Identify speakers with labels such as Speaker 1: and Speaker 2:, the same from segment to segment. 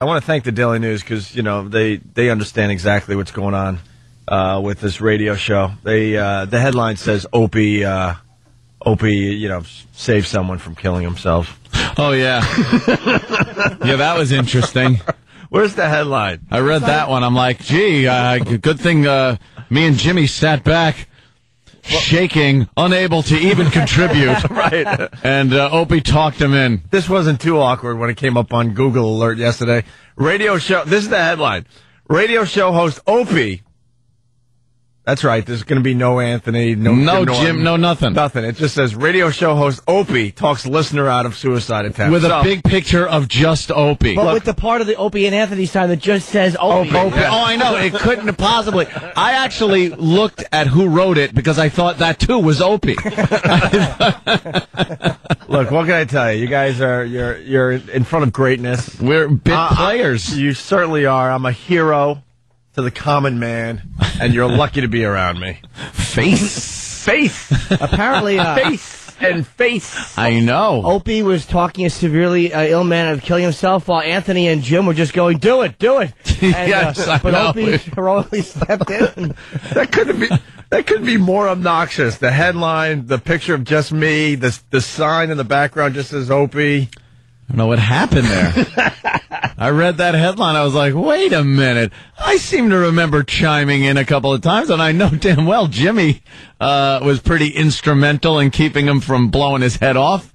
Speaker 1: I want to thank the Daily News because, they understand exactly what's going on with this radio show. The headline says Opie, saved someone from killing himself.
Speaker 2: Oh, yeah. Yeah, that was interesting.
Speaker 1: Where's the headline?
Speaker 2: I read that one. I'm like, gee, good thing me and Jimmy sat back, shaking, unable to even contribute.
Speaker 1: Right.
Speaker 2: And Opie talked him in.
Speaker 1: This wasn't too awkward when it came up on Google Alert yesterday. Radio show, this is the headline. Radio show host Opie. That's right. There's going to be no Anthony, no
Speaker 2: Jim, no nothing.
Speaker 1: Nothing. It just says radio show host Opie talks listener out of suicide attempt.
Speaker 2: With a big picture of just Opie.
Speaker 3: But with the part of the Opie and Anthony sign that just says Opie.
Speaker 2: Oh, I know. It couldn't have possibly. I actually looked at who wrote it because I thought that, too, was Opie.
Speaker 1: Look, what can I tell you? You guys you're in front of greatness.
Speaker 2: We're big players.
Speaker 1: You certainly are. I'm a hero to the common man, and you're lucky to be around me.
Speaker 2: Face.
Speaker 3: Apparently,
Speaker 1: face.
Speaker 2: I know.
Speaker 3: Opie was talking a severely ill man of killing himself, while Anthony and Jim were just going, "Do it." And,
Speaker 2: yes, I
Speaker 3: but
Speaker 2: know.
Speaker 3: Opie heroically stepped in.
Speaker 1: That couldn't be more obnoxious. The headline, the picture of just me, the sign in the background just says Opie.
Speaker 2: I don't know what happened there. I read that headline. I was like, wait a minute. I seem to remember chiming in a couple of times, and I know damn well Jimmy was pretty instrumental in keeping him from blowing his head off.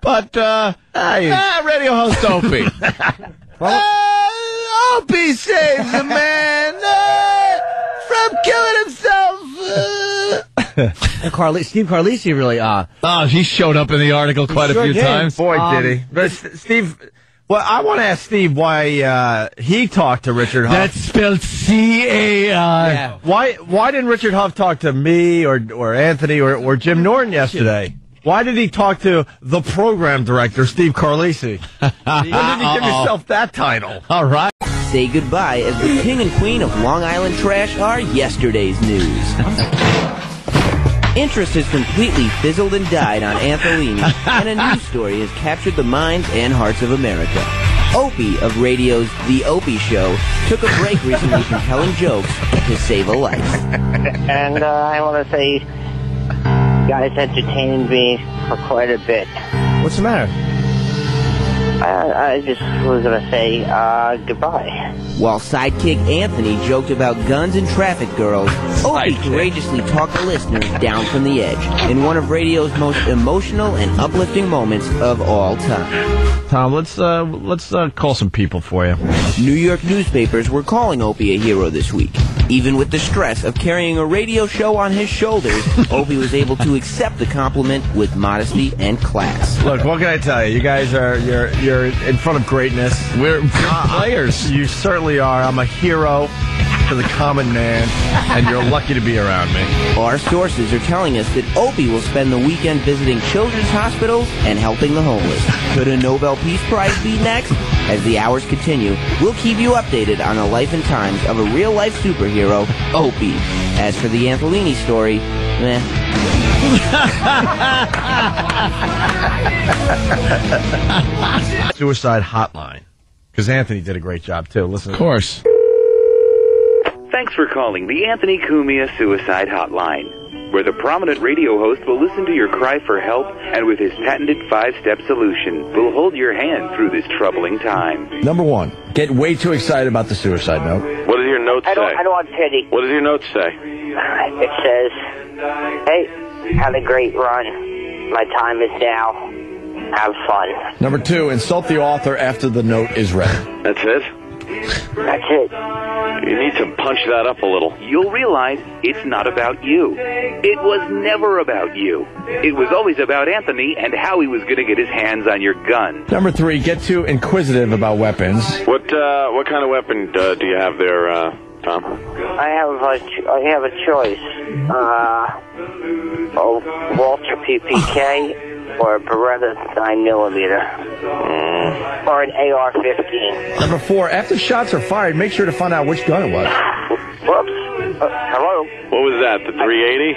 Speaker 2: But, radio host Opie. Opie saves a man from killing himself.
Speaker 3: And Steve Carlisi really,
Speaker 2: he showed up in the article quite a few times.
Speaker 1: Boy, did he. But Steve, well, I want to ask Steve why he talked to Richard Huff.
Speaker 2: That's spelled C-A-R.
Speaker 1: Yeah. Why didn't Richard Huff talk to me or Anthony or Jim Norton yesterday? Why did he talk to the program director, Steve Carlisi? When did you give yourself that title?
Speaker 2: All right.
Speaker 4: Say goodbye as the king and queen of Long Island trash are yesterday's news. Interest has completely fizzled and died on Anthony, and a news story has captured the minds and hearts of America. Opie of radio's The Opie Show took a break recently from telling jokes to save a life.
Speaker 5: And I want to say, you guys entertained me for quite a bit.
Speaker 3: what's the matter?
Speaker 5: I just was going to say goodbye.
Speaker 4: While sidekick Anthony joked about guns and traffic girls, Opie courageously talked the listeners down from the edge in one of radio's most emotional and uplifting moments of all time.
Speaker 1: Tom, let's call some people for you.
Speaker 4: New York newspapers were calling Opie a hero this week. Even with the stress of carrying a radio show on his shoulders, Opie was able to accept the compliment with modesty and class.
Speaker 1: Look, what can I tell you? You guys you're in front of greatness.
Speaker 2: We're players.
Speaker 1: You certainly are. I'm a hero to the common man, and you're lucky to be around me.
Speaker 4: Our sources are telling us that Opie will spend the weekend visiting children's hospitals and helping the homeless. Could a Nobel Peace Prize be next? As the hours continue, we'll keep you updated on the life and times of a real-life superhero, Opie. As for the Anthony story,
Speaker 1: Suicide hotline. Because Anthony did a great job, too. Listen.
Speaker 2: Of course.
Speaker 6: Thanks for calling the Anthony Cumia Suicide Hotline, where the prominent radio host will listen to your cry for help and with his patented 5-step solution will hold your hand through this troubling time.
Speaker 1: Number one, get way too excited about the suicide note.
Speaker 7: What does your note say?
Speaker 5: I don't want pity.
Speaker 7: What does your note say?
Speaker 5: It says, hey, had a great run. My time is now. Have fun.
Speaker 1: Number two, insult the author after the note is read.
Speaker 7: That's it?
Speaker 5: That's it.
Speaker 7: You need to punch that up a little.
Speaker 6: You'll realize it's not about you. It was never about you. It was always about Anthony and how he was going to get his hands on your gun.
Speaker 1: Number three, get too inquisitive about weapons.
Speaker 7: What kind of weapon do you have there, Tom?
Speaker 5: I have a choice. Walter PPK or a Beretta 9mm. Or an AR-15.
Speaker 1: Number four, after shots are fired, make sure to find out which gun it was.
Speaker 5: Whoops. Hello?
Speaker 7: What was that, the 380?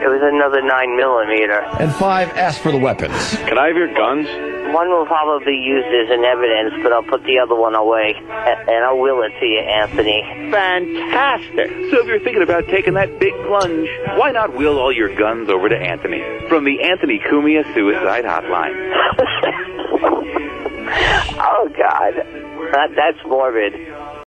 Speaker 5: It was another 9mm.
Speaker 1: And five, ask for the weapons.
Speaker 7: Can I have your guns?
Speaker 5: one will probably be used as an evidence, but I'll put the other one away, and I'll will it to you, Anthony.
Speaker 6: Fantastic. So if you're thinking about taking that big plunge, why not will all your guns over to Anthony from the Anthony Cumia Suicide Hotline?
Speaker 5: Oh, God. That's morbid.